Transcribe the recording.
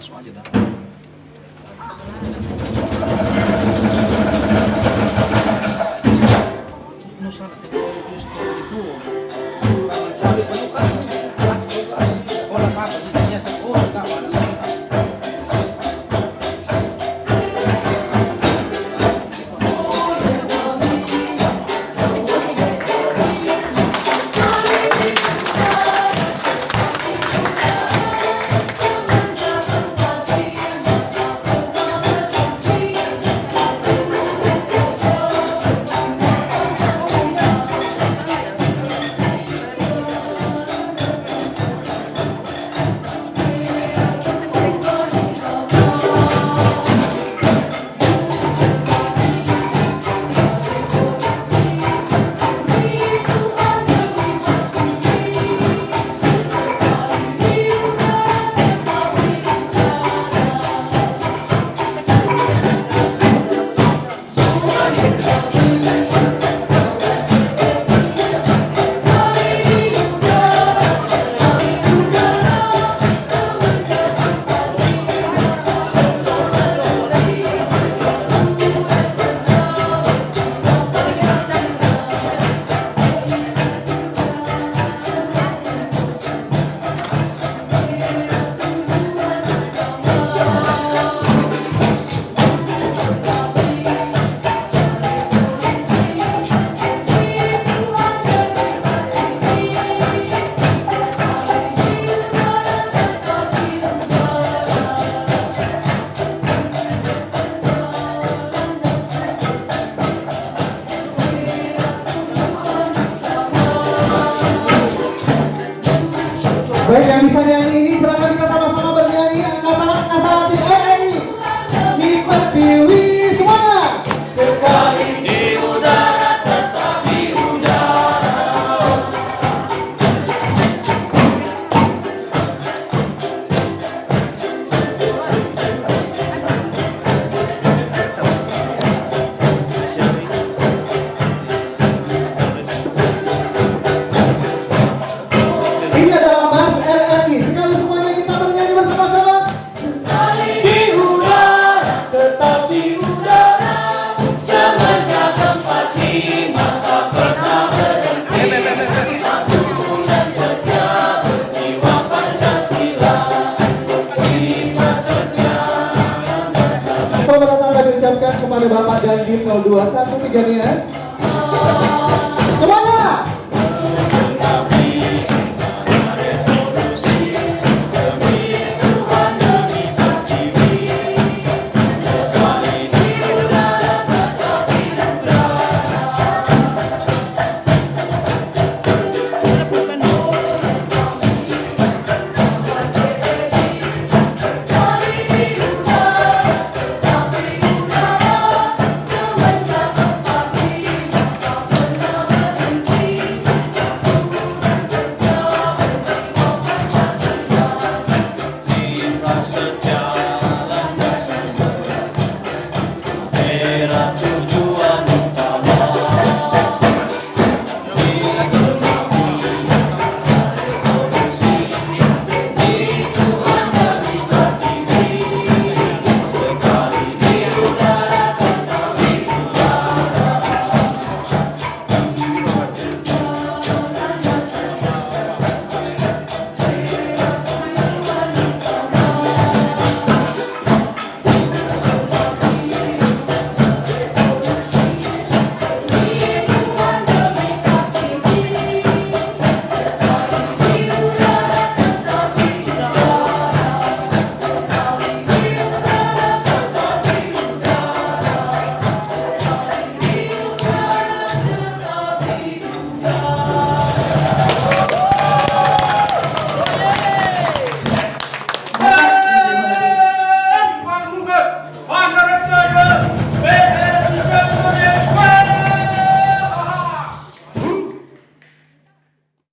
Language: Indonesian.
langsung aja dah. Nusa nanti justru itu sabi panukan orang apa ditanya sekolah kawan. Baik, yang bisa nyanyi ini silakan kita sama-sama bernyanyi. Nggak salah ini nikmat piwi semuanya. Sekali di udara tetap di udara. Ini adalah Mas RRI. Sekali semuanya kita bernyanyi bersama-sama. Sekali di udara tetap di udara. Zamannya tempat di mata pernah berhenti. Satu dan setia berjiwa Pancasila. Kita setia bersama. Selamat datang kami ucapkan kepada Bapak Dandim 0213 Nias. Semuanya. Kita setia